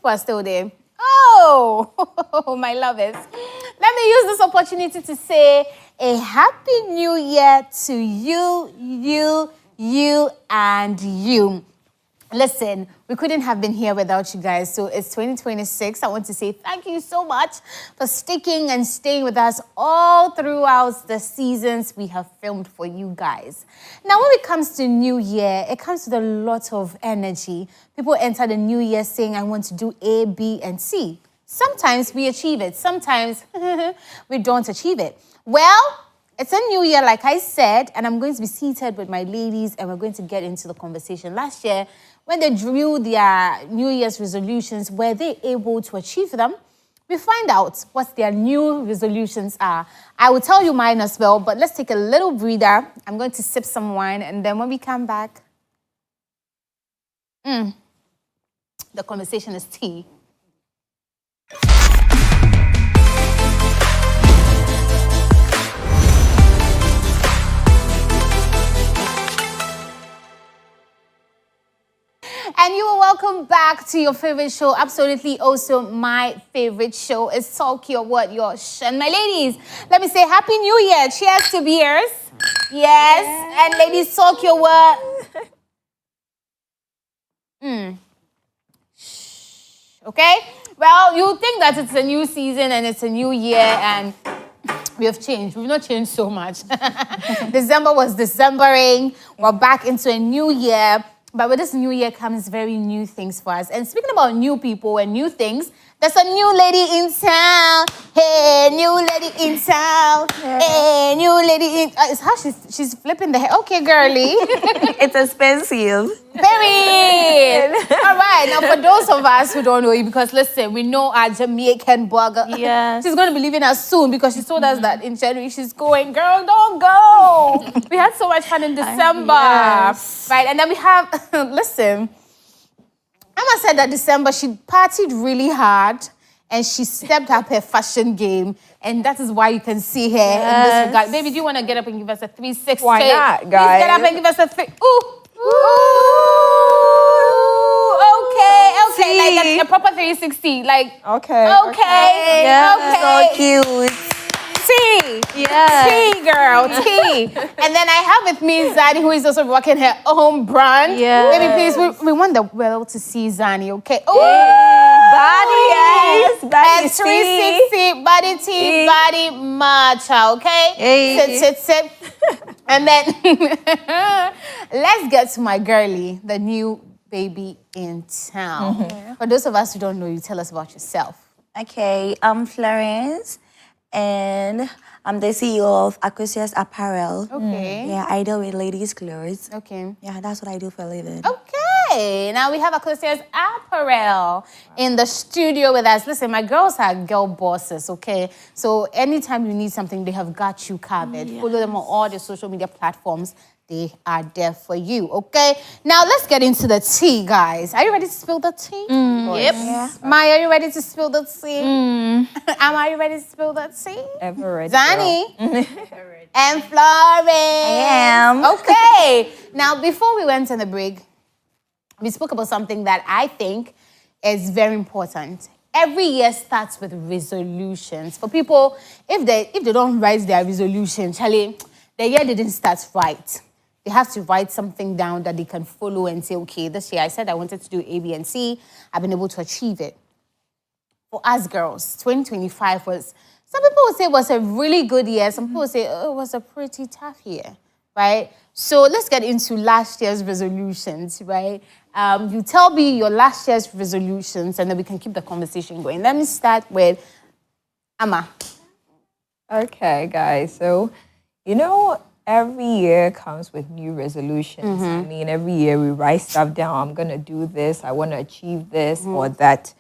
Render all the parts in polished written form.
people are still there. Oh, my lovers. Let me use this opportunity to say a happy new year to you, and you. Listen, we couldn't have been here without you guys. So it's 2026. I want to say thank you so much for sticking and staying with us all throughout the seasons we have filmed for you guys. Now, when it comes to New Year, it comes with a lot of energy. People enter the New Year saying, I want to do A, B, and C. Sometimes we achieve it. Sometimes we don't achieve it. Well, it's a new year, like I said, and I'm going to be seated with my ladies and we're going to get into the conversation. Last year, when they drew their New Year's resolutions, were they able to achieve them? We find out what their new resolutions are. I will tell you mine as well, but let's take a little breather. I'm going to sip some wine, and then when we come back, the conversation is tea. And you are welcome back to your favorite show. Absolutely also my favorite show is Talk Your What, Your Shen. My ladies, let me say Happy New Year. Cheers to beers. Yes. And ladies, talk your what. Okay? Well, you think that it's a new season and it's a new year and we have changed. We've not changed so much. December was Decembering. We're back into a new year. But with this new year comes very new things for us. And speaking about new people and new things, there's a new lady in town. Hey, new lady in town. Hey, new lady in... it's how she's flipping the hair. Okay, girly. It's expensive. Period. All right. Now, for those of us who don't know you, because listen, we know our Jamaican blogger. Yes. She's going to be leaving us soon because she told us that in January she's going. Girl, don't go. We had so much fun in December. Yes. Right. And then we have, listen, Ama said that December she partied really hard and she stepped up her fashion game. And that is why you can see her in this regard. Baby, do you want to get up and give us a 360? Why not, guys? Please get up and give us a okay, like a proper 360, like Okay. Yeah. So cute. T. Yeah. T, girl, T. And then I have with me Zani, who is also rocking her own brand. Yeah. Baby, please, we want the world to see Zani, okay? Oh, Body, body, and 360, body T, body matcha, okay? Hey. Sit. And then let's get to my girly, the new baby in town. For those of us who don't know you, tell us about yourself. Okay, I'm Florence, and I'm the CEO of Aquasius Apparel. Okay. Yeah, I deal with ladies' clothes. Okay. Yeah, that's what I do for a living. Okay. Now we have Aquasius Apparel in the studio with us. Listen, my girls are girl bosses, okay? So anytime you need something, they have got you covered. Yes. Follow them on all the social media platforms. They are there for you, okay? Now, let's get into the tea, guys. Are you ready to spill the tea? Yep. Yeah. Maya, are you ready to spill the tea? Am I ready to spill the tea? Ever ready. Zani? And Florence. I am. Okay. Now, before we went on the break, we spoke about something that I think is very important. Every year starts with resolutions. For people, if they don't write their resolution, Charlie, the year didn't start right. They have to write something down that they can follow and say, okay, this year I said I wanted to do A, B, and C. I've been able to achieve it. For us girls, 2025 was, some people would say it was a really good year. Some people would say it was a pretty tough year, right? So let's get into last year's resolutions, right? You tell me your last year's resolutions and then we can keep the conversation going. Let me start with Ama. Okay, guys. So, you know, every year comes with new resolutions. I mean, every year we write stuff down. I'm going to do this. I want to achieve this or that.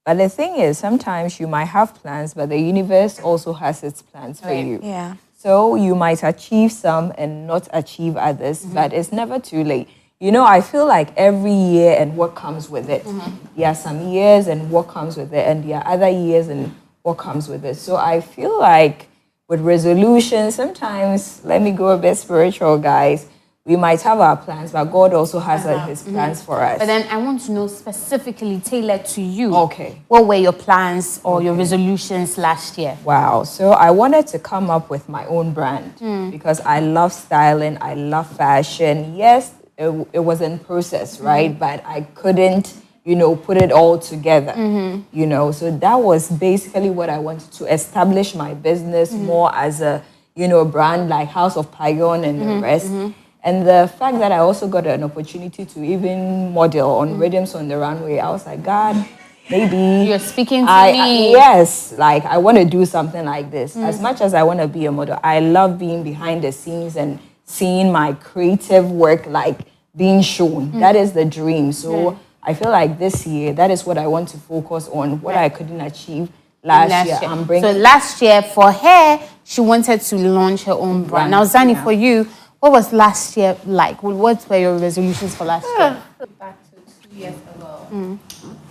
But the thing is, sometimes you might have plans, but the universe also has its plans for you. Yeah. So you might achieve some and not achieve others, but it's never too late. You know, I feel like every year and what comes with it. There are some years and what comes with it, and there are other years and what comes with it. So I feel like with resolutions, sometimes, let me go a bit spiritual, guys, we might have our plans, but God also has His plans for us. But then I want to know specifically tailored to you. Okay. What were your plans or your resolutions last year? Wow. So I wanted to come up with my own brand because I love styling, I love fashion. Yes, it was in process, right? But I couldn't, put it all together, So that was basically what I wanted to establish my business more as a, brand like House of Payon and the rest. And the fact that I also got an opportunity to even model on Rhythms on the Runway, I was like, God, maybe You're speaking to me. Yes, like I want to do something like this. As much as I want to be a model, I love being behind the scenes and seeing my creative work like being shown. That is the dream. So I feel like this year, that is what I want to focus on, what I couldn't achieve last year. So last year for her, she wanted to launch her own brand. Now, Zani, for you, what was last year like? What were your resolutions for last year? Back to 2 years ago.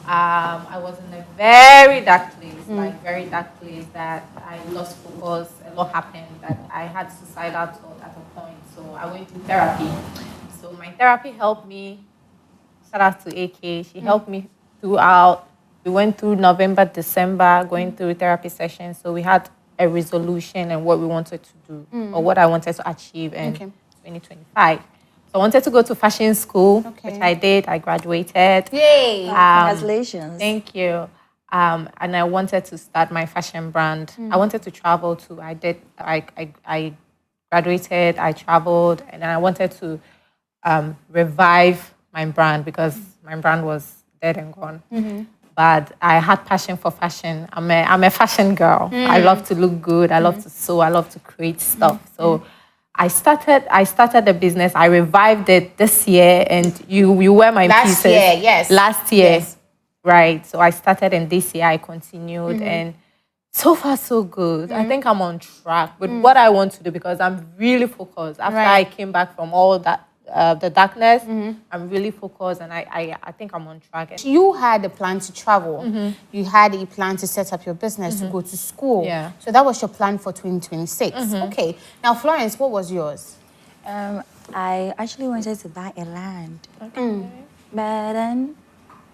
I was in a very dark place, very dark place that I lost focus. A lot happened that I had suicidal thought at a point. So I went to therapy. So my therapy helped me. Shout out to AK. She helped me throughout. We went through November, December, going through therapy sessions. So we had a resolution and what we wanted to do or what I wanted to achieve in 2025. So I wanted to go to fashion school, which I did. I graduated. Yay! Congratulations. Thank you. And I wanted to start my fashion brand. I wanted to travel too. I graduated, I traveled, and I wanted to revive my brand because my brand was dead and gone. But I had passion for fashion. I'm a fashion girl. I love to look good. I love to sew. I love to create stuff. So I started the business. I revived it this year, and you wear my pieces. Last year, yes. Right. So I started, and this year I continued, and so far so good. I think I'm on track with what I want to do because I'm really focused. After I came back from all that the darkness, I'm really focused, and I think I'm on track. You had a plan to travel. You had a plan to set up your business, to go to school. Yeah. So that was your plan for 2026. Okay. Now, Florence, what was yours? I actually wanted to buy a land. But then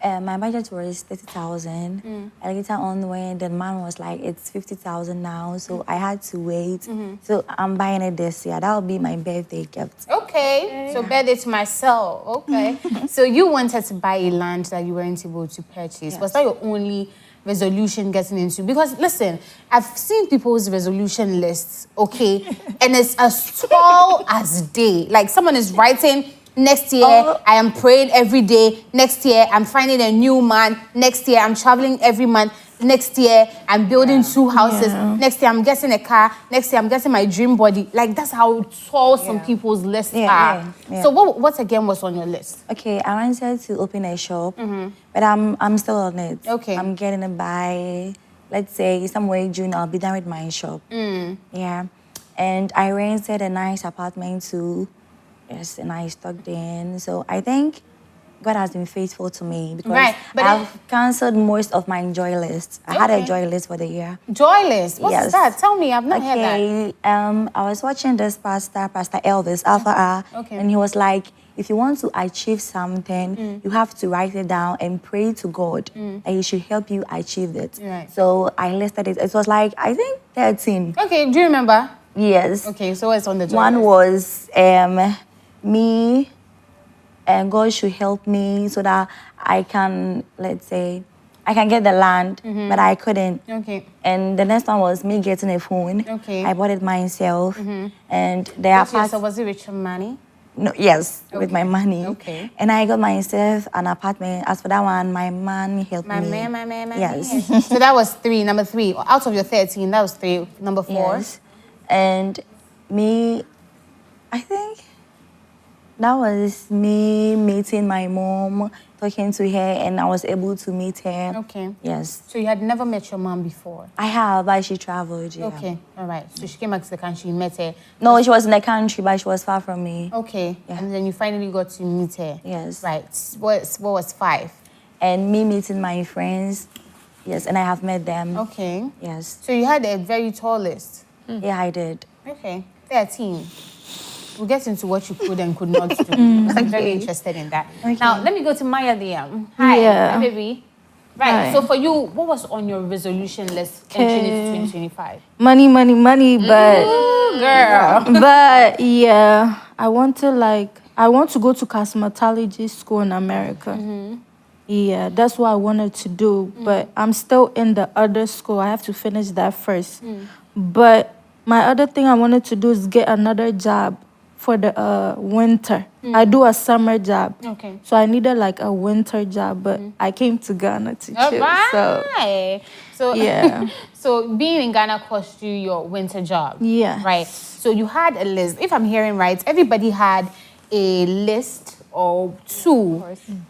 my budget was 30,000. And later on, when the man was like, it's 50,000 now, so I had to wait. So I'm buying it this year. That will be my birthday gift. Okay, so birthday to myself. Okay. So you wanted to buy a land that you weren't able to purchase. Yes. Was that your only resolution getting into? Because listen, I've seen people's resolution lists, okay, and it's as tall as day. Like someone is writing, next year, I am praying every day. Next year, I'm finding a new man. Next year, I'm traveling every month. Next year, I'm building 2 houses. Next year, I'm getting a car. Next year, I'm getting my dream body. Like, that's how tall some people's lists are. So what again was on your list? Okay, I wanted to open a shop, but I'm still on it. Okay. I'm getting it by, let's say, somewhere in June, I'll be done with my shop. Yeah. And I rented a nice apartment too. Yes, and I stuck in. So I think God has been faithful to me because I've cancelled most of my joy lists. I had a joy list for the year. Joy list? What's that? Tell me, I've not heard that. I was watching this Pastor Elvis, Alpha R, and he was like, if you want to achieve something, you have to write it down and pray to God, and He should help you achieve it. So I listed it. It was like, I think 13. Okay, do you remember? Yes. Okay, so what's on the joy One list? was me, and God should help me so that I can, let's say, I can get the land, but I couldn't. Okay. And the next one was me getting a phone. Okay. I bought it myself. And the So was it with your money? No, yes, with my money. Okay. And I got myself an apartment. As for that one, my man helped me. My man. Yes. So that was 3, number 3. Out of your 13, that was 3. Number 4? Yes. And me, I think that was me meeting my mom, talking to her, and I was able to meet her. Okay. Yes. So you had never met your mom before? I have, but she traveled, yeah. Okay, all right. So she came back to the country, you met her. No, she was in the country, but she was far from me. Okay, Yeah. and then you finally got to meet her. Yes. Right. What was 5? And me meeting my friends, yes, and I have met them. Okay. Yes. So you had a very tall list. Yeah, I did. Okay. 13. We'll get into what you could and could not do. Because I'm very interested in that. Now, let me go to Maya Liam. Hi, Yeah. hi, baby. Right, Hi. so for you, what was on your resolution list entering into 2025? Money, money, money, but Ooh, girl. but yeah, I want to go to cosmetology school in America. Yeah, that's what I wanted to do, but I'm still in the other school. I have to finish that first. But my other thing I wanted to do is get another job for the winter. I do a summer job. Okay. So I needed like a winter job, but I came to Ghana to All chill. right. So, Yeah. so being in Ghana cost you your winter job. Yes. Right. So you had a list. If I'm hearing right, everybody had a list or two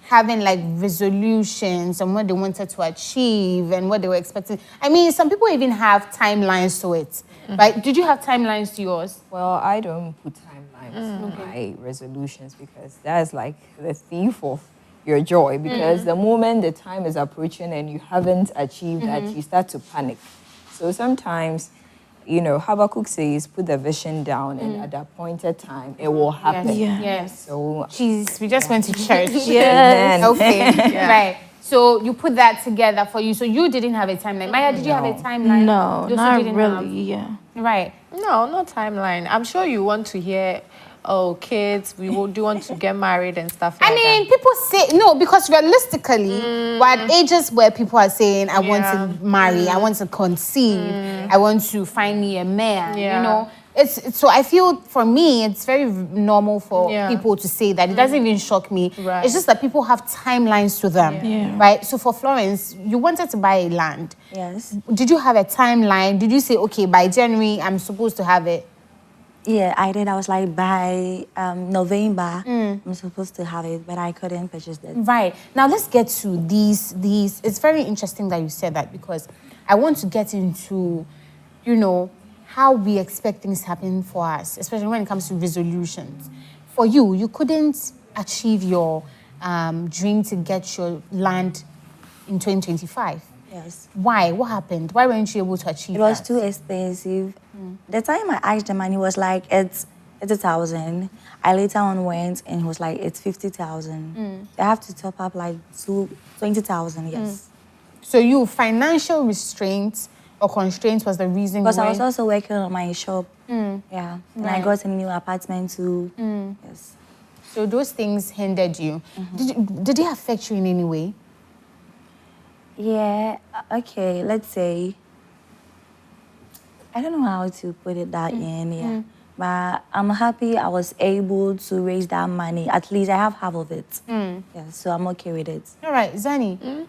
having like resolutions and what they wanted to achieve and what they were expecting. I mean, some people even have timelines to it. Right? Did you have timelines to yours? Well, I don't put timelines on my resolutions because that's like the thief of your joy. Because the moment the time is approaching and you haven't achieved that, you start to panic. So sometimes, you know, Habakkuk says, put the vision down and at the appointed time, it will happen. Yeah. Yes. So, Jeez, we just went to church. Yes. Okay. Right. So you put that together for you. So you didn't have a timeline. Maya, did you have a timeline? No, Those who not didn't really. have. Yeah. Right. No, no timeline. I'm sure you want to hear, oh, kids, do want to get married and stuff like I mean, that. people say no because realistically, we're at ages where people are saying, "I want Yeah. to marry, I want to conceive, I want to find me a man." Yeah. You know, it's so. I feel for me, it's very normal for Yeah. people to say that. It doesn't even shock me. Right. It's just that people have timelines to them, Yeah. right? So for Florence, you wanted to buy a land. Yes. Did you have a timeline? Did you say, okay, by January I'm supposed to have it? Yeah, I did. I was like, by November, I'm supposed to have it, but I couldn't purchase it. Right. Now let's get to these. It's very interesting that you said that because I want to get into, you know, how we expect things to happen for us, especially when it comes to resolutions. For you, you couldn't achieve your dream to get your land in 2025. Yes. Why? What happened? Why weren't you able to achieve It was that? too expensive. The time I asked the man, he was like, it's 1,000. I later on went and he was like, it's 50,000. I have to top up like 20,000, yes. So you, financial restraints or constraints was the reason Because I why- was also working on my shop. Yeah. And I Right. got a new apartment too. Yes. So those things hindered you. Did it affect you in any way? Yeah, okay, let's say, I don't know how to put it that in, yeah. But I'm happy I was able to raise that money. At least I have half of it. Yeah, so I'm okay with it. All right, Zani,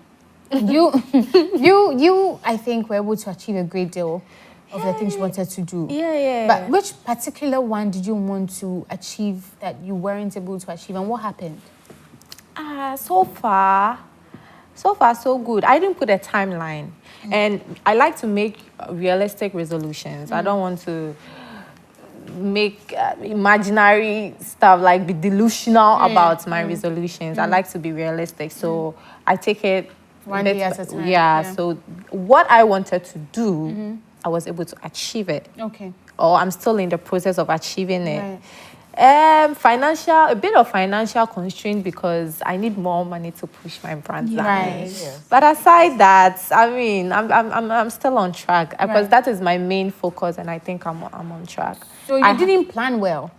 you, I think were able to achieve a great deal of the things you wanted to do. Yeah. But which particular one did you want to achieve that you weren't able to achieve, and what happened? So far, so good. I didn't put a timeline. And I like to make realistic resolutions. I don't want to make imaginary stuff, like be delusional about my resolutions. I like to be realistic. So I take it One bit day at a time. Yeah, so what I wanted to do, I was able to achieve it. Okay. Or I'm still in the process of achieving it. Right. A bit of financial constraint because I need more money to push my brand line. Right. But aside that, I mean, I'm still on track because that is my main focus, and I think I'm on track. So you didn't plan well.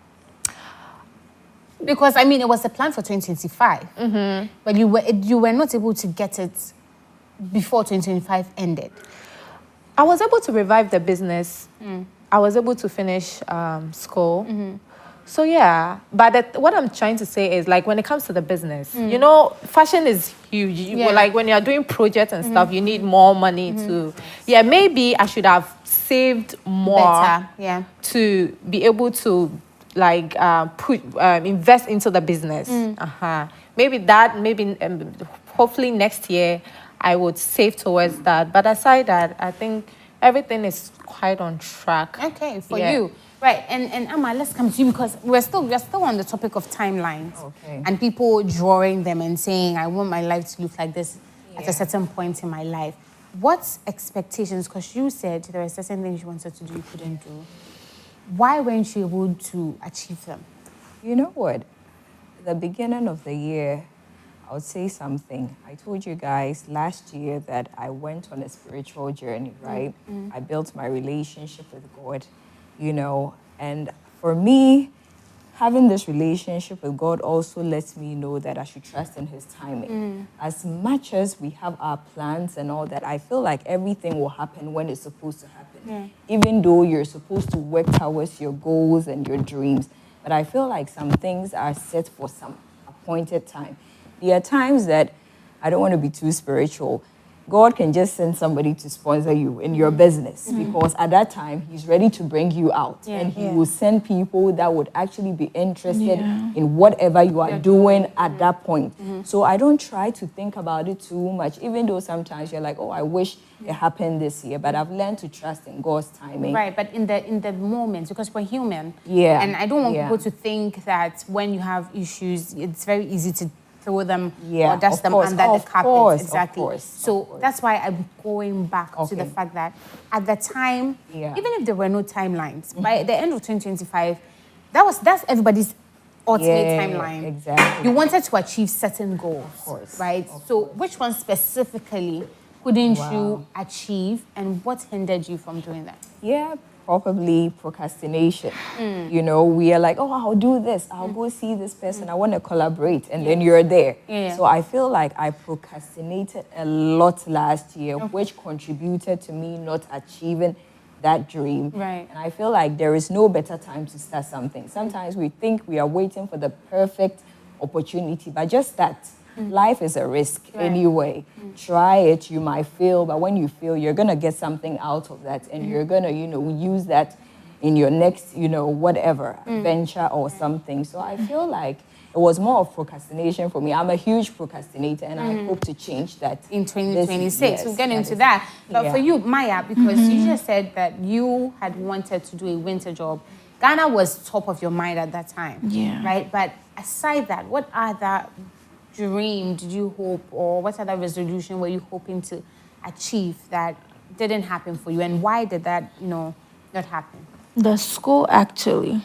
Because I mean, it was a plan for 2025, but you were not able to get it before 2025 ended. I was able to revive the business. I was able to finish school. So yeah, but what I'm trying to say is, like, when it comes to the business, you know, fashion is huge. Like when you're doing projects and stuff, you need more money to. Yeah, maybe I should have saved more. Better, yeah. To be able to like invest into the business. Maybe that. Maybe hopefully next year I would save towards that. But aside that, I think everything is quite on track. Okay, for Yeah. you. Right, and Amma, let's come to you because we're still on the topic of timelines. Okay. And people drawing them and saying, I want my life to look like this at a certain point in my life. What expectations, because you said there were certain things you wanted to do, you couldn't do. why weren't you able to achieve them? You know what? The beginning of the year, I would say something. I told you guys last year that I went on a spiritual journey, right? I built my relationship with God, and for me, having this relationship with God also lets me know that I should trust in His timing. As much as we have our plans and all that, I feel like everything will happen when it's supposed to happen. Even though you're supposed to work towards your goals and your dreams. But I feel like some things are set for some appointed time. There are times that I don't want to be too spiritual. God can just send somebody to sponsor you in your business because at that time He's ready to bring you out, and He will send people that would actually be interested in whatever you are doing at that point. So I don't try to think about it too much, even though sometimes you're like, oh, I wish it happened this year, but I've learned to trust in God's timing. Right, but in the moments, because we're human. Yeah. And I don't want people to think that when you have issues, it's very easy to throw them or dust them under the carpet. Exactly. So that's why I'm going back to the fact that at the time, even if there were no timelines, by the end of 2025, that's everybody's ultimate timeline. Exactly. You wanted to achieve certain goals, right? So which one specifically couldn't you achieve, and what hindered you from doing that? Yeah, probably procrastination. We are like, oh, I'll do this. I'll go see this person. I want to collaborate. And then you're there. So I feel like I procrastinated a lot last year, which contributed to me not achieving that dream. Right. And I feel like there is no better time to start something. Sometimes we think we are waiting for the perfect opportunity, but just that. Life is a risk anyway. Try it, you might fail, but when you fail, you're going to get something out of that, and you're going to, use that in your next, whatever, venture or something. So I feel like it was more of procrastination for me. I'm a huge procrastinator, and I hope to change that. In 2026, we'll get into that. But for you, Maya, because you just said that you had wanted to do a winter job, Ghana was top of your mind at that time, right? But aside that, what other dream did you hope, or what other resolution were you hoping to achieve that didn't happen for you, and why did that not happen? The school, actually.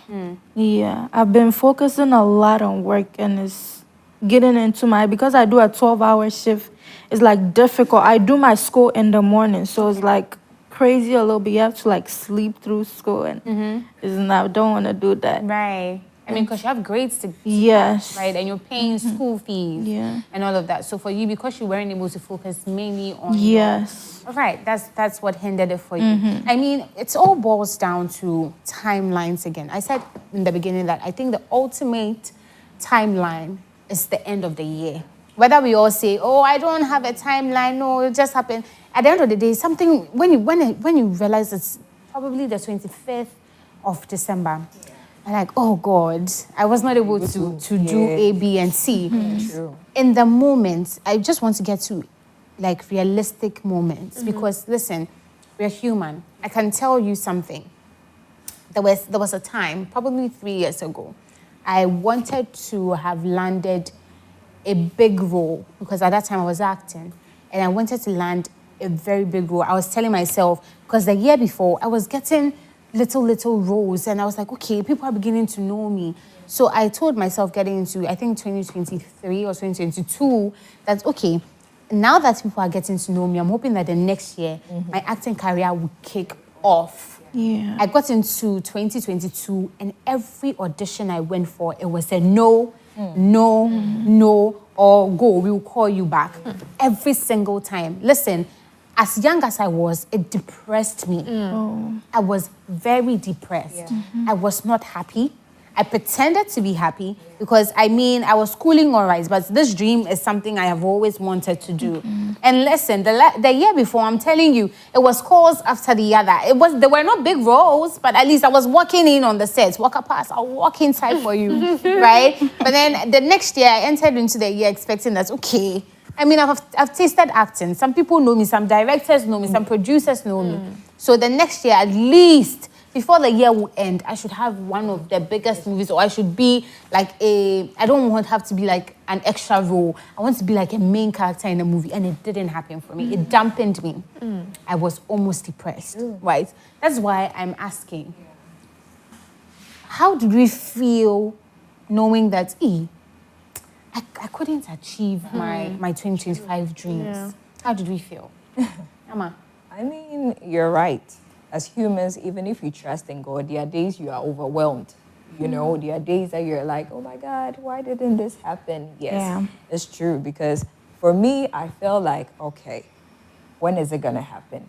Yeah, I've been focusing a lot on work, and it's getting into because I do a 12-hour shift, it's like difficult. I do my school in the morning, so it's like crazy a little bit. You have to like sleep through school, and I don't want to do that. Right. I mean, because you have grades to Yes. right? And you're paying school fees and all of that. So for you, because you weren't able to focus mainly on Yes. All right, that's what hindered it for you. I mean, it all boils down to timelines again. I said in the beginning that I think the ultimate timeline is the end of the year. Whether we all say, oh, I don't have a timeline, no, it just happened. At the end of the day, something, when you realize it's probably the 25th of December, I'm like, oh God, I was not able to do A, B, and C. True. In the moment, I just want to get to like realistic moments because listen, we're human. I can tell you something. There was a time, probably 3 years ago, I wanted to have landed a big role because at that time I was acting, and I wanted to land a very big role. I was telling myself, because the year before I was getting little roles, and I was like, okay, people are beginning to know me. So I told myself getting into, I think 2023 or 2022, that okay, now that people are getting to know me, I'm hoping that the next year my acting career will kick off. Yeah. I got into 2022, and every audition I went for, it was a no, or go, we'll call you back. Every single time. Listen, as young as I was, it depressed me. I was very depressed. I was not happy. I pretended to be happy because, I mean, I was schooling all right, but this dream is something I have always wanted to do. And listen, the year before, I'm telling you, it was calls after the other. There were not big roles, but at least I was walking in on the sets. Walk up past, I'll walk inside for you, right? But then the next year, I entered into the year expecting that, okay, I mean, I've tasted acting. Some people know me, some directors know me, some producers know me. So the next year, at least, before the year will end, I should have one of the biggest movies, or I should be like I don't want to have to be like an extra role. I want to be like a main character in a movie, and it didn't happen for me. It dampened me. I was almost depressed, right? That's why I'm asking, how did we feel knowing that I couldn't achieve my 2025 dreams? How did we feel? Ama? I mean, you're right. As humans, even if you trust in God, there are days you are overwhelmed. You know, there are days that you're like, oh my God, why didn't this happen? Yes, it's true. Because for me, I felt like, okay, when is it going to happen?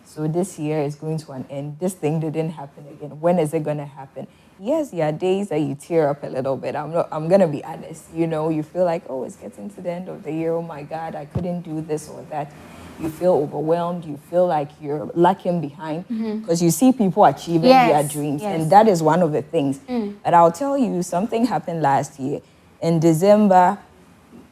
So this year is going to an end. This thing didn't happen again. When is it going to happen? Yes, there are days that you tear up a little bit. I'm going to be honest. You know, you feel like, oh, it's getting to the end of the year. Oh my God, I couldn't do this or that. You feel overwhelmed. You feel like you're lacking behind because you see people achieving their dreams. And that is one of the things. But I'll tell you, something happened last year. In December,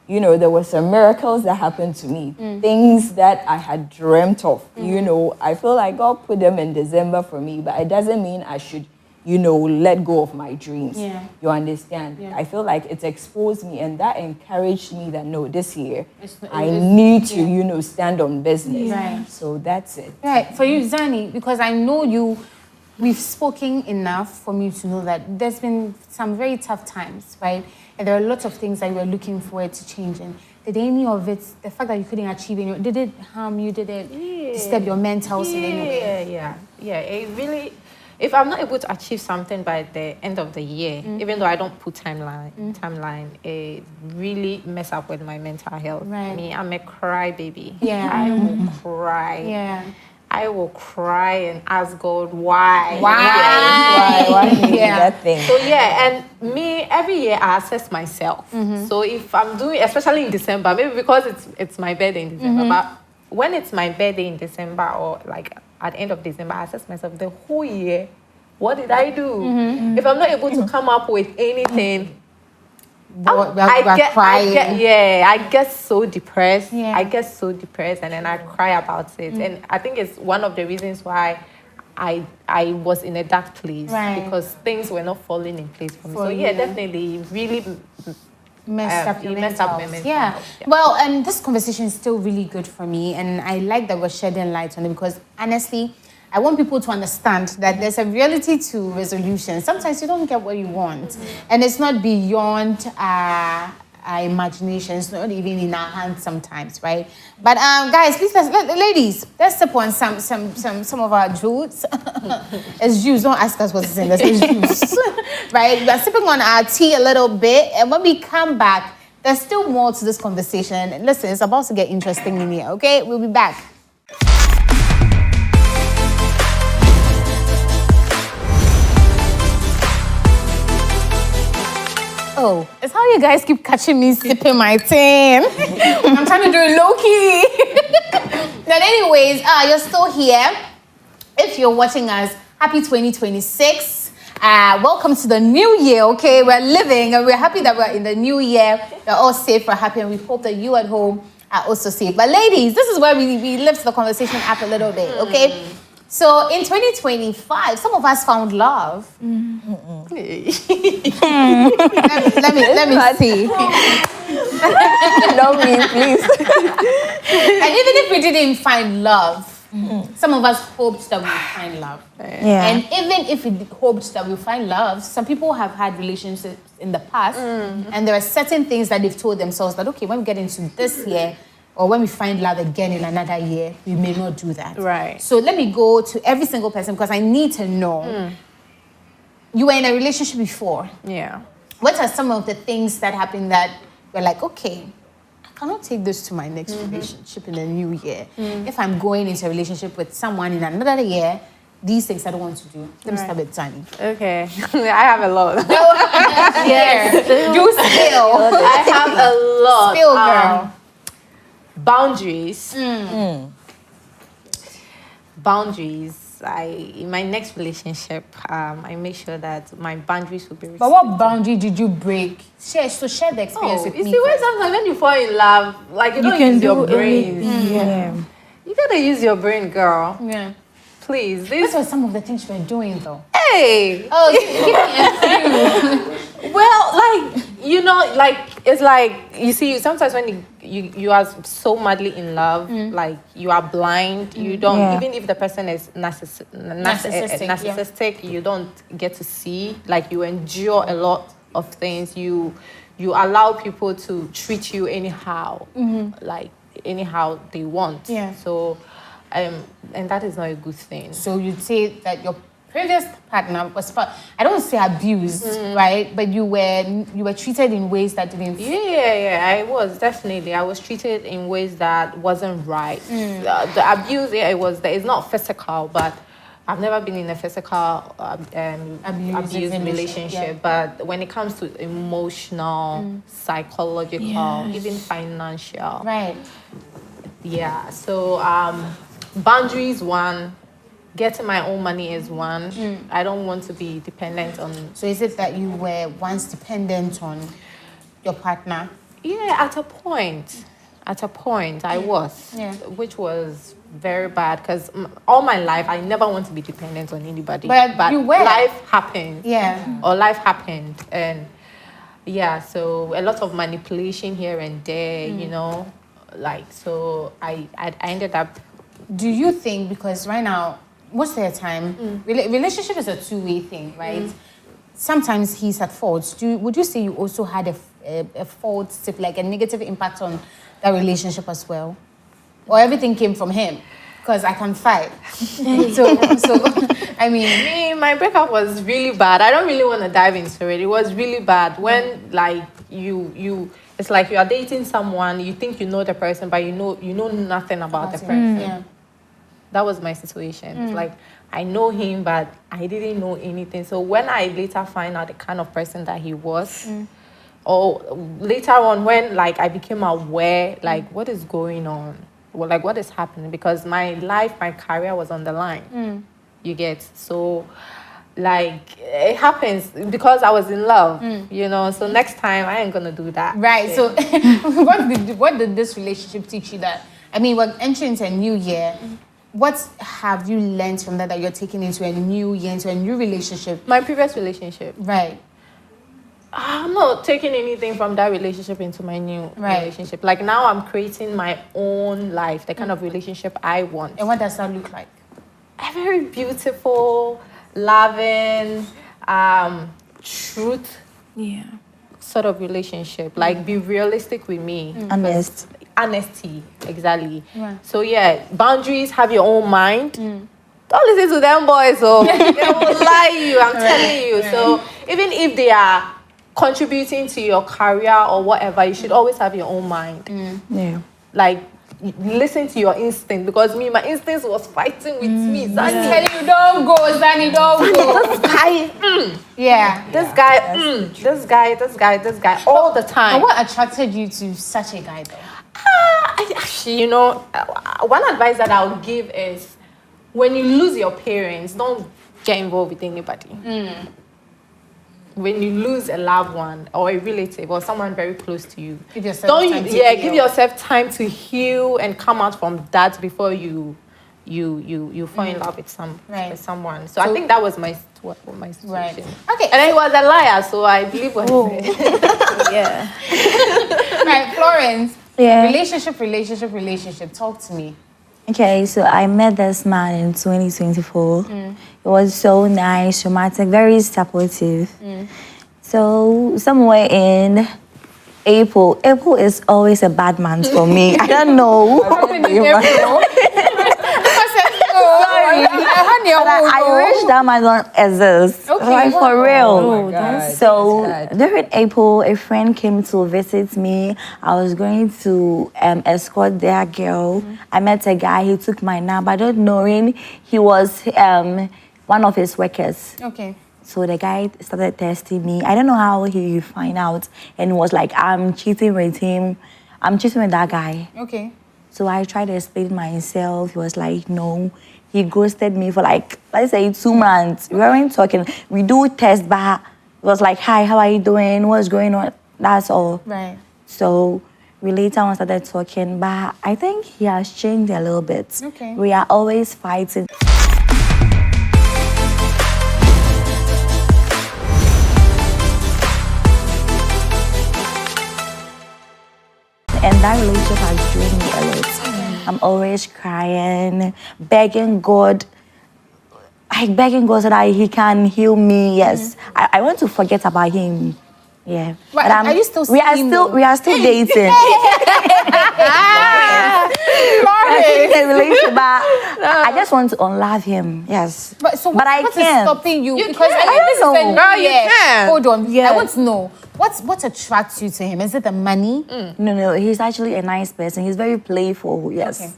you know, there were some miracles that happened to me. Things that I had dreamt of. You know, I feel like God put them in December for me, but it doesn't mean I should, you know, let go of my dreams. You understand? I feel like it's exposed me, and that encouraged me that, no, this year, I need to, you know, stand on business. So that's it. Right. For you, Zani, because I know we've spoken enough for me to know that there's been some very tough times, right? And there are lots of things that you were looking forward to changing. Did any of it, the fact that you couldn't achieve any, did it harm you? Did it disturb your mental in any way? Yeah. It really, if I'm not able to achieve something by the end of the year, even though I don't put timeline, it really mess up with my mental health. Right. Me, I'm a cry baby. Yeah. I will cry. Yeah. I will cry and ask God why. Why did you do that thing? So and me, every year I assess myself. So if I'm doing, especially in December, maybe because it's my birthday in December, but when it's my birthday in December or like at the end of December, I assess myself the whole year. What did I do? If I'm not able to come up with anything, I get so depressed. I get so depressed, and then I cry about it. And I think it's one of the reasons why I was in a dark place, because things were not falling in place for me. So definitely, really messed up my mental health. Yeah. Well, and this conversation is still really good for me, and I like that we're shedding light on it, because honestly, I want people to understand that there's a reality to resolution. Sometimes you don't get what you want, and it's not beyond our imagination. It's not even in our hands sometimes, right? But guys, please, ladies, let's sip on some of our juice. It's juice. Don't ask us what's in this. It's juice, right? We're sipping on our tea a little bit, and when we come back, there's still more to this conversation. Listen, it's about to get interesting in here. Okay, we'll be back. Oh, it's how you guys keep catching me sipping my tea. I'm trying to do it low-key. But anyways, you're still here. If you're watching us, happy 2026. Welcome to the new year, okay? We're living, and we're happy that we're in the new year. We're all safe, we're happy, and we hope that you at home are also safe. But ladies, this is where we lift the conversation up a little bit, okay? So in 2025, some of us found love. Let me see. Love me, please. And even if we didn't find love, some of us hoped that we would find love. And even if we hoped that we would find love, some people have had relationships in the past, and there are certain things that they've told themselves that, okay, when we get into this year, or when we find love again in another year, we may not do that. Right. So let me go to every single person, because I need to know. You were in a relationship before. Yeah. What are some of the things that happened that were like, okay, I cannot take this to my next relationship in the new year. If I'm going into a relationship with someone in another year, these things I don't want to do. Let me start with Tani. Okay. I have a lot. Yes. Do spill. I have a lot. Spill, girl. Boundaries. Boundaries. In my next relationship, I make sure that my boundaries will be respected. But what boundary did you break? Share the experience with you me. see, when sometimes when you fall in love, like you don't use your brain. You gotta use your brain, girl. Yeah. Please. These were some of the things you were doing, though. Hey. Oh, give me a few. Well, like, you know, like, it's like, you see, sometimes when you are so madly in love, like you are blind. You don't Yeah. even if the person is narcissistic, you don't get to see. Like you endure a lot of things. You allow people to treat you anyhow, like anyhow they want. Yeah. So, and that is not a good thing. So you'd say that your previous partner was, I don't say abused, right? But you were treated in ways that didn't. Yeah, I was treated in ways that wasn't right. The abuse, it's not physical, but I've never been in a physical abuse relationship. Yeah. But when it comes to emotional, psychological, even financial, Right. yeah. So boundaries, one. Getting my own money is one. I don't want to be dependent on. So is it that you were once dependent on your partner? Yeah, at a point I was, which was very bad because all my life I never want to be dependent on anybody. But you were. Life happened. Yeah. Or life happened, and yeah, so a lot of manipulation here and there, you know, like so I ended up. Do you think, because right now, most of the time, relationship is a two-way thing, right? Sometimes he's at fault. Would you say you also had a fault, like a negative impact on that relationship as well? Or everything came from him? Because I can fight. so, I mean... My breakup was really bad. I don't really want to dive into it. It was really bad when, like, it's like you are dating someone, you think you know the person, but you know nothing about the person. Yeah. That was my situation. It's like I know him, but I didn't know anything. So when I later find out the kind of person that he was, or later on when like I became aware, like what is going on, well, like what is happening, because my life, my career was on the line. You get, so like it happens because I was in love, you know. So next time I ain't gonna do that. Right. shit. So what did this relationship teach you? That, I mean, we're entering into a new year. What have you learned from that you're taking into a new year, into a new relationship? My previous relationship. Right. I'm not taking anything from that relationship into my new relationship. Like now I'm creating my own life, the kind of relationship I want. And what does that look like? A very beautiful, loving, truth sort of relationship. Like be realistic with me. Honest. Honesty, exactly. Yeah. So yeah, boundaries, have your own mind. Don't listen to them boys, so they will lie you, I'm telling you. So even if they are contributing to your career or whatever, you should always have your own mind. Yeah. Like listen to your instinct, because my instinct was fighting with me. I'm Zani, telling you, don't go, Zanny, don't go. this guy, Yeah. this guy, all the time. And what attracted you to such a guy, though? Actually, you know, one advice that I'll give is when you lose your parents, don't get involved with anybody. When you lose a loved one or a relative or someone very close to you, Give yourself time to give heal. yourself time to heal and come out from that before you fall in love with someone. So I think that was my situation. Right. Okay. And then he was a liar, so I believe what he said. Yeah. Right, Florence. Yeah. Relationship. Talk to me. Okay, so I met this man in 2024. It was so nice, romantic, very supportive. So somewhere in April is always a bad month for me. I don't know. I wish that might not exist. Okay, Like wow. for real. Oh my God, So that's sad. during April, a friend came to visit me. I was going to escort their girl. I met a guy. He took my number, not knowing he was one of his workers. Okay. So the guy started testing me. I don't know how he find out, and was like, I'm cheating with him. I'm cheating with that guy. Okay. So I tried to explain myself. He was like, no. He ghosted me for like, let's say 2 months. We weren't talking. We do test, but it was like, hi, how are you doing? What's going on? That's all. Right. So we later on started talking, but I think he has changed a little bit. Okay. We are always fighting. And that relationship has drained me a lot. I'm always crying, begging God, so that he can heal me. Yes, I want to forget about him. Yeah, But are you still we are seeing still him? we are still dating. In a relationship, but I just want to unlove him. Yes, But so but I what is can't. stopping you? You Because can. I mean, this is I a don't new know. You year. can. Hold on. Yeah. I want to know what attracts you to him. Is it the money? No, he's actually a nice person. He's very playful. Yes. Okay.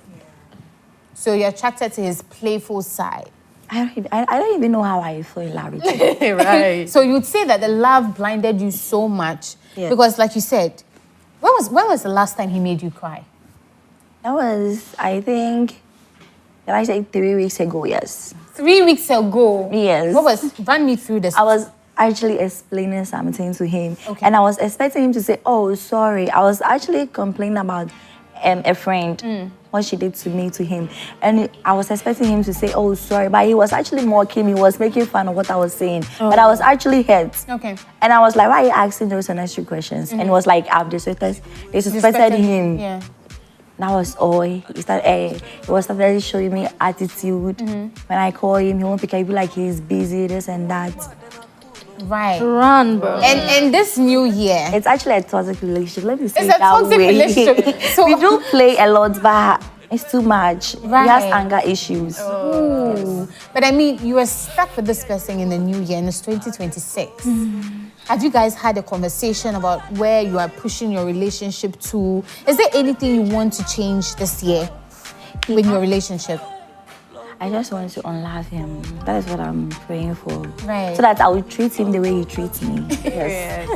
So you're attracted to his playful side. I don't even know how I feel in love with him. Right. So you'd say that the love blinded you so much Yeah. because, like you said, when was the last time he made you cry? That was, I think, did I say 3 weeks ago? Yes. 3 weeks ago. Yes. Run me through this. I was actually explaining something to him. Okay. And I was expecting him to say, oh, sorry. I was actually complaining about a friend, what she did to me, to him. And I was expecting him to say, oh, sorry. But he was actually mocking me. He was making fun of what I was saying. But I was actually hurt. Okay. And I was like, why are you asking those unnecessary questions? And it was like, I've disrespected him. Yeah. That was all. He started showing me attitude. When I call him, he won't pick up. He'll be like he's busy, this and that. Right. Run, bro. And this new year. It's actually a toxic relationship. Let me say It's it a that toxic way. relationship. So- we do play a lot, but it's too much. Right. He has anger issues. Ooh. But I mean, you were stuck with this person in the new year, and it's 2026. Have you guys had a conversation about where you are pushing your relationship to? Is there anything you want to change this year with your relationship? I just want to unlove him. That is what I'm praying for. Right. So that I will treat him the way he treats me. Yes.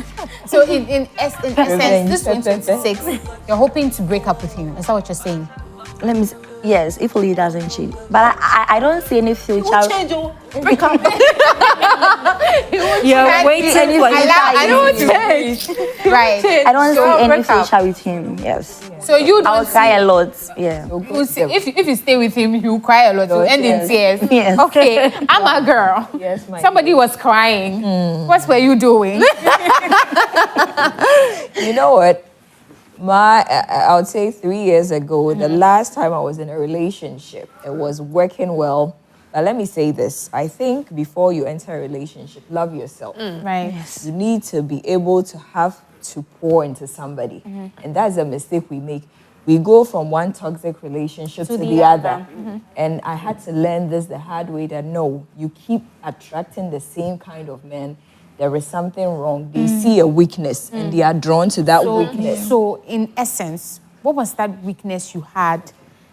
So in essence, this 2026, you're hoping to break up with him. Is that what you're saying? Yes, if only he doesn't cheat. But I don't see any future. Break up. You're waiting for I don't change. Right. I don't see any break up. future with him. Yes. So you I don't will cry a lot. Yeah. if you stay with him, you cry a lot. You end in tears. Yes. Okay, I'm a girl. Yes, my Somebody was crying. What were you doing? You know what? I would say 3 years ago, the last time I was in a relationship, it was working well. But let me say this. I think before you enter a relationship, love yourself. Right. You need to be able to have to pour into somebody. And that's a mistake we make. We go from one toxic relationship to the other. And I had to learn this the hard way, that no, you keep attracting the same kind of men. There is something wrong. They see a weakness and they are drawn to that weakness. So in essence, what was that weakness you had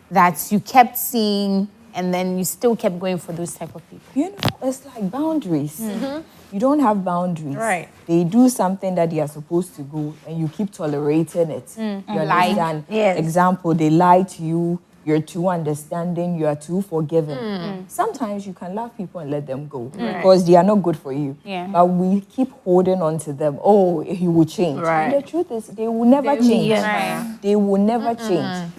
that you kept seeing and then you still kept going for those type of people? You know, it's like boundaries. You don't have boundaries. Right. They do something that they are supposed to go and you keep tolerating it. You understand? Yes. Example, they lie to you. You're too understanding. You are too forgiving. Sometimes you can love people and let them go because they are not good for you. Yeah. But we keep holding on to them. Oh, he will change. Right. And the truth is, they will never change. Right. They will never change.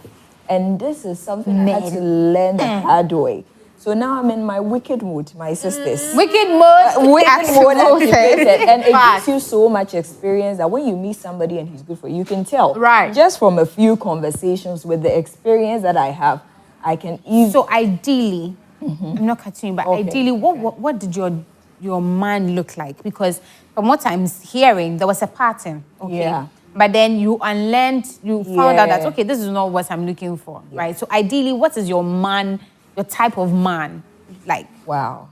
And this is something I had to learn the hard way. So now I'm in my wicked mood, my sisters. Wicked mode, Wicked mode activated. And it Fact. gives you so much experience that when you meet somebody and he's good for you, you can tell. Right. Just from a few conversations with the experience that I have, I can easily... So ideally, I'm not cutting you, but Okay. ideally, what did your man look like? Because from what I'm hearing, there was a pattern. Okay. Yeah. But then you unlearned, you found out that, Yeah. okay, this is not what I'm looking for, right? So ideally, what is your man, your type of man like? Wow.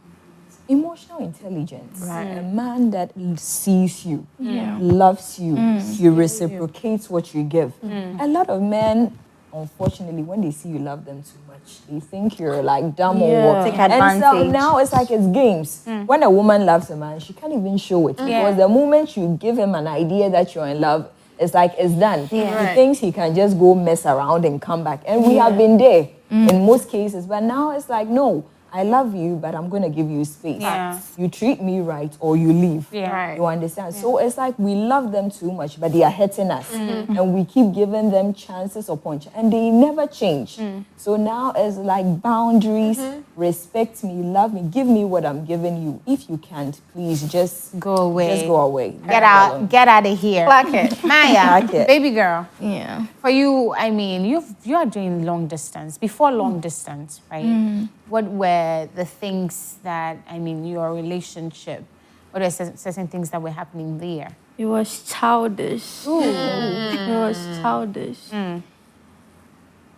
Emotional intelligence. Right. A man that sees you, loves you, you reciprocate what you give. A lot of men, unfortunately, when they see you love them too much, they think you're like dumb or what. Take And so advantage. now it's like it's games. When a woman loves a man, she can't even show it. Because the moment you give him an idea that you're in love, it's like it's done. He thinks he can just go mess around and come back. And we have been there in most cases. But now it's like, no, I love you, but I'm going to give you space. Yeah. You treat me right or you leave. Yeah. Right. You understand? So it's like we love them too much, but they are hurting us. And we keep giving them chances upon chances, and they never change. So now it's like boundaries, respect me, love me, give me what I'm giving you. If you can't, please just Go away. Just go away. Get out of here. Like it. Maya, Like it. baby girl. Yeah. For you, I mean, you are doing long distance. Before long distance, right? What were the things that, I mean, your relationship, what are certain things that were happening there? It was childish. It was childish.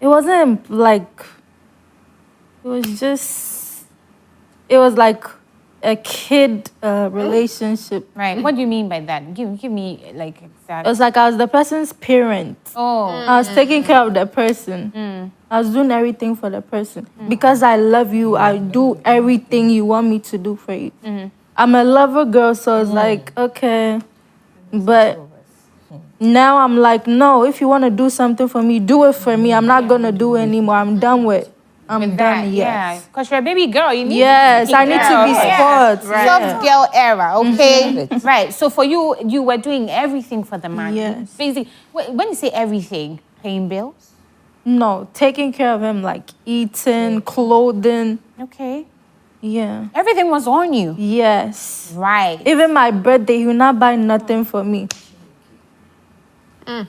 It wasn't like, it was just, it was like a kid relationship. Right. What do you mean by that? Give me like It exact. was like I was the person's parent. Oh. I was taking care of the person. I was doing everything for the person. Because I love you, I do everything you want me to do for you. I'm a lover girl, so it's like, okay. But now I'm like, no, if you want to do something for me, do it for me. I'm not going to do it anymore. I'm done with I'm With done, that, yes. yeah. Because you're a baby girl, you need Yes, I need to be Yeah. spoiled. Soft Yeah. girl era, okay? Right. So for you, you were doing everything for the man. Yes. Basically, when you say everything, paying bills? No, taking care of him, like eating, clothing. Okay. Yeah. Everything was on you. Yes. Right. Even my birthday, he will not buy nothing for me. I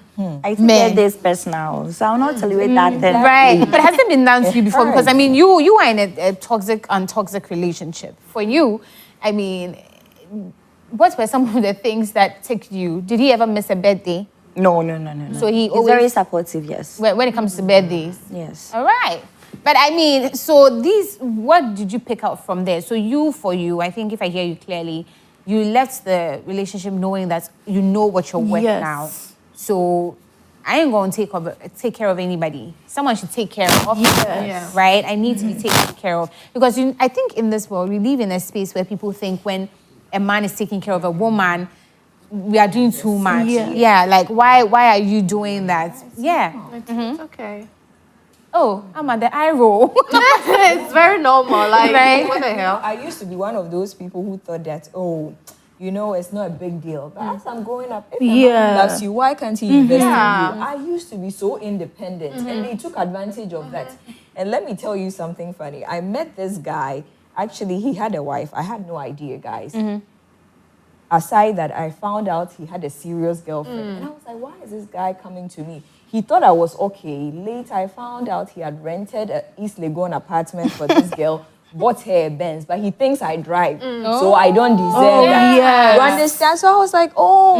think Men. that is personal, so I'll not tell you that. Right. But has it been done to you before? Because I mean, you are in a toxic, untoxic relationship. For you, I mean, what were some of the things that ticked you? Did he ever miss a birthday? No. So He's always very supportive, yes. when it comes to birthdays. Yes. All right. But I mean, so what did you pick out from there? So for you, I think if I hear you clearly, you left the relationship knowing that you know what you're worth Yes. now. So I ain't going to take care of anybody. Someone should take care of me, Yes. right? I need to be taken care of. Because I think in this world, we live in a space where people think when a man is taking care of a woman, we are doing too much. Yeah. Yeah, like why are you doing that? Yeah. It's okay. Oh, I'm at the eye roll. It's very normal. Like, Right. what the hell? I used to be one of those people who thought that, it's not a big deal. But as I'm growing up, if a man Yeah. loves you, why can't he invest Yeah. in you? I used to be so independent, and they took advantage of that. And let me tell you something funny. I met this guy. Actually, he had a wife. I had no idea, guys. Aside that, I found out he had a serious girlfriend. And I was like, why is this guy coming to me? He thought I was okay. Later, I found out he had rented an East Legon apartment for this girl, bought her a Benz, but he thinks I drive. So I don't deserve that. yes. You understand? So I was like,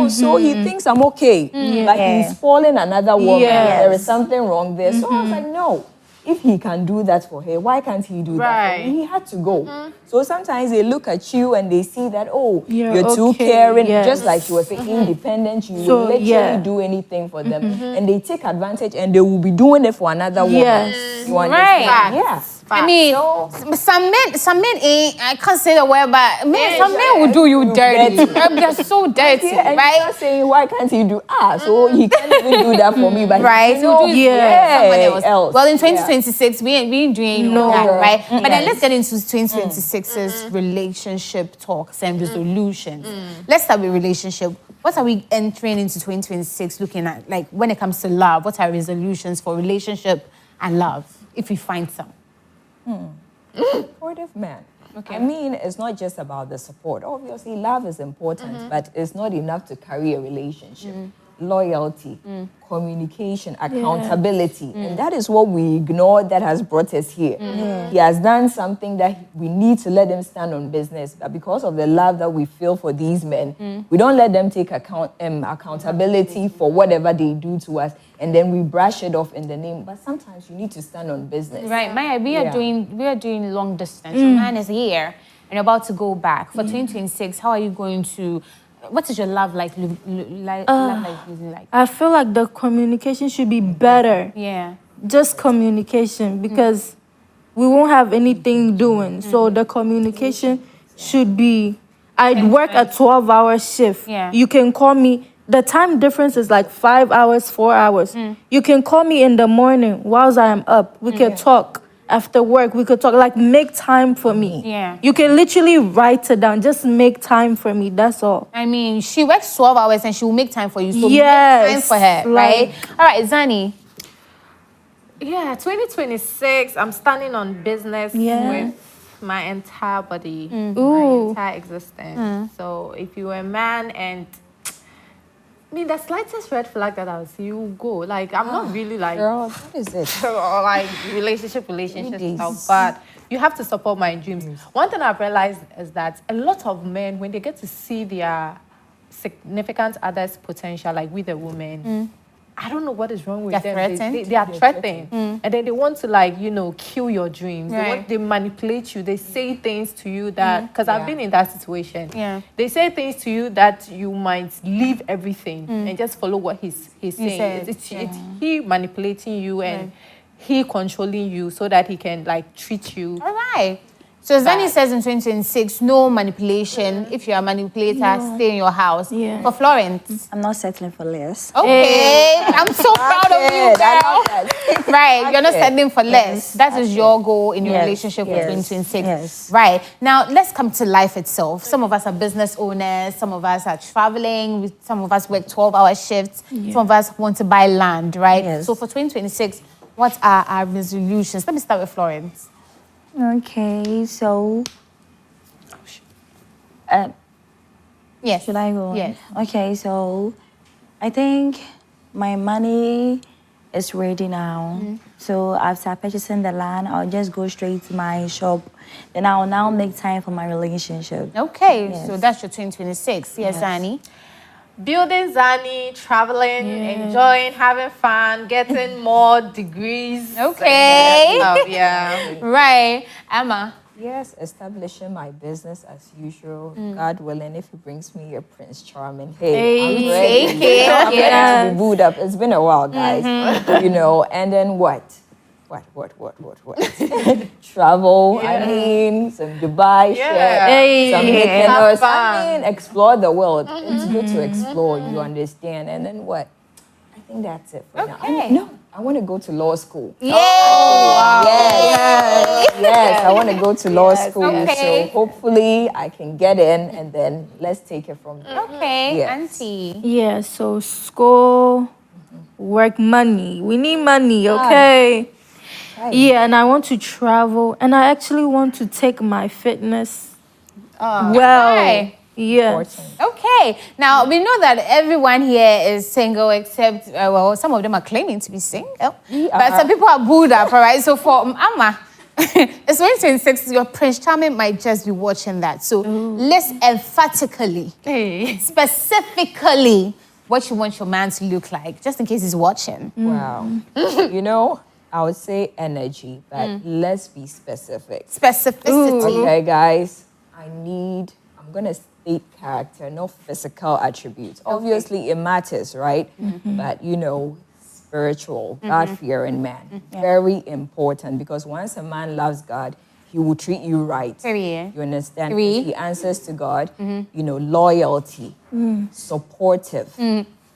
so he thinks I'm okay. Like he's falling another woman. Yes. There is something wrong there. So I was like, no. If he can do that for her, why can't he do that for Right. me? He had to go. So sometimes they look at you and they see that, You're you're too okay, caring, yes. just like you were saying, independent, you So, will literally yeah. do anything for them. And they take advantage and they will be doing it for another woman. Yes. You understand? Right. Yeah. I mean, some men ain't, I can't say the word, but some men will do you dirty. They're so dirty, Yeah, and right? you're not saying, why can't he do? So he can't even do that for me, but Right, you so know, do yeah, someone else. Well, in Yeah. 2026, we ain't doing No. that, right? But then Yes. let's get into 2026's relationship talks and resolutions. Let's start with relationship. What are we entering into 2026 looking at? Like when it comes to love, what are resolutions for relationship and love, if we find some? Supportive man. Okay. I mean, it's not just about the support. Obviously, love is important, but it's not enough to carry a relationship. Loyalty, communication, accountability. And that is what we ignore that has brought us here. He has done something that we need to let him stand on business. But because of the love that we feel for these men, we don't let them take accountability for whatever they do to us. And then we brush it off in the name. But sometimes you need to stand on business. Right, Maya, we are doing long distance. Your man is here and you're about to go back. For 2026, how are you going to, what is your love life looking like? I feel like the communication should be better. Yeah. Just communication, because we won't have anything doing. So the communication should be, I'd work a 12-hour shift. Yeah. You can call me. The time difference is like 5 hours, 4 hours. You can call me in the morning whilst I am up. We can talk. after work, we could talk. Like, make time for me. Yeah. You can literally write it down. Just make time for me. That's all. I mean, she works 12 hours and she will make time for you. So Yes, make time for her, right? All right, Zani. Yeah, 2026, I'm standing on business Yeah. with my entire body, my Ooh. entire existence. So if you're a man and I mean, the slightest red flag that I'll see, you go. Like, I'm not really like, Girl, what is it? or like relationship stuff, but you have to support my dreams. One thing I've realized is that a lot of men, when they get to see their significant other's potential, like with a woman, I don't know what is wrong with They're them. threatened? They are threatened. And then they want to, like, you know, kill your dreams. Right. They manipulate you. They say things to you that, because I've been in that situation. Yeah. They say things to you that you might leave everything and just follow what he's saying. says, It's he manipulating you and he controlling you so that he can, like, treat you. All right. So Zani says in 2026, no manipulation. If you're a manipulator, stay in your house. Yeah. For Florence. I'm not settling for less. Okay. I'm so proud of you, Good, I girl. love that. Right. You're not it. settling for less. That is your goal in your Yes, relationship with yes, 2026. yes. Right. Now, let's come to life itself. Some of us are business owners. Some of us are traveling. Some of us work 12-hour shifts. Some of us want to buy land, right? Yes. So for 2026, what are our resolutions? Let me start with Florence. Okay, so Yes. should I go on? Yes. Okay, so I think my money is ready now. So after purchasing the land, I'll just go straight to my shop. Then I'll now make time for my relationship. Okay. Yes. So that's your 2026. Yes, Annie. Building Zani, traveling, enjoying, having fun, getting more degrees. Okay. Yeah. Right. Emma. Yes, establishing my business as usual. God willing, if he brings me a Prince Charming, hey, I'm ready. take it. I'm ready Yeah. to be booed up. It's been a while, guys. You know, and then what? Travel. I mean, some Dubai shit, some Mykonos. I mean, explore the world. It's good to explore. You understand? And then what? I think that's it for now. I want to go to law school. Yay! Yes, I want to go to law school. Okay. So hopefully I can get in, and then let's take it from there. Okay, Yes. Auntie. Yeah, so school, work, money. We need money, okay? Yeah, and I want to travel, and I actually want to take my fitness well. Right. Yes. Okay, now we know that everyone here is single except, well, some of them are claiming to be single, but some people are booed up, all right? So for Amma, it's 2026, your Prince Charming might just be watching that. So let's emphatically, specifically, what you want your man to look like, just in case he's watching. Wow. You know, I would say energy, but let's be specific. Specificity. Okay, guys, I'm going to state character, not physical attributes. Obviously, it matters, right? But, you know, spiritual, God-fearing man. Very important, because once a man loves God, he will treat you right. Period. You understand? Agree. He answers to God, you know, loyalty, supportive,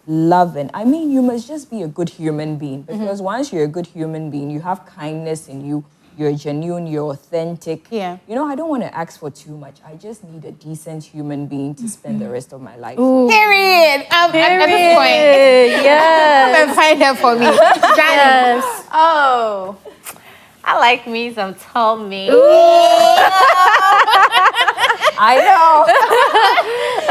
loving. I mean, you must just be a good human being, because once you're a good human being, you have kindness in you, you're genuine, you're authentic. Yeah. You know, I don't want to ask for too much. I just need a decent human being to spend the rest of my life with. Period. At this point, Yes. come and find her for me. Yes. Oh, I like me some tall men. I know.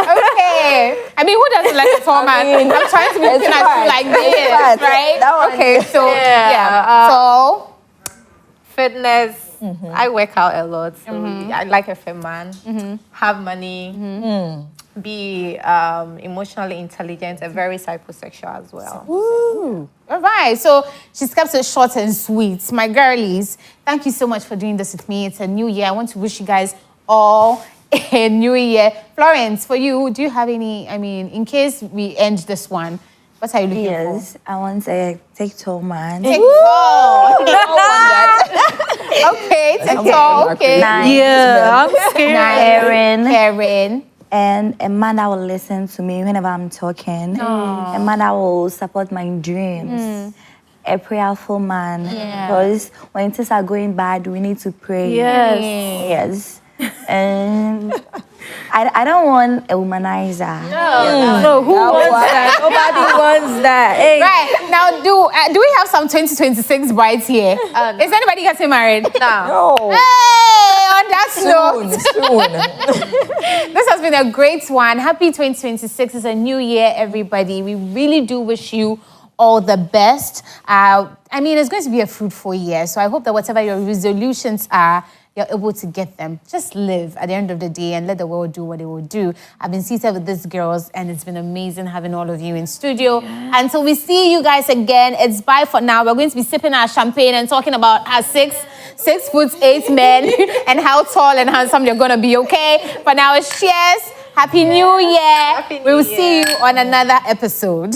Okay. I mean, who doesn't like a tall man? mean, I'm trying to be looking it's at fine. you like It's this, fine. right? That one Okay, so so Fitness. I work out a lot, so I like a fit man. Have money. Be emotionally intelligent and very psychosexual as well. all right. So she's kept it short and sweet. My girlies, thank you so much for doing this with me. It's a new year. I want to wish you guys all a new year. Florence, for you, do you have any? I mean, in case we end this one, what are you looking Yes, I want a TikTok man. for? Okay, TikTok. Okay. Nice. Yeah, I'm scared. Karen. And a man that will listen to me whenever I'm talking. A man that will support my dreams. a prayerful man. Yeah. Because when things are going bad, we need to pray. Yes. Yes. And I don't want a womanizer. No, who wants that? Nobody wants that. Hey. Right now, do we have some 2026 brides here? Is anybody getting married? No. Hey, on that note, Soon. this has been a great one. Happy 2026. It's a new year, everybody. We really do wish you all the best. I mean, it's going to be a fruitful year, so I hope that whatever your resolutions are, you're able to get them. Just live at the end of the day and let the world do what it will do. I've been seated with these girls, and it's been amazing having all of you in studio. Until we see you guys again, it's bye for now. We're going to be sipping our champagne and talking about our 6'8" men and how tall and handsome they're going to be, okay? For now, it's cheers. Happy New Year. We will see you on another episode.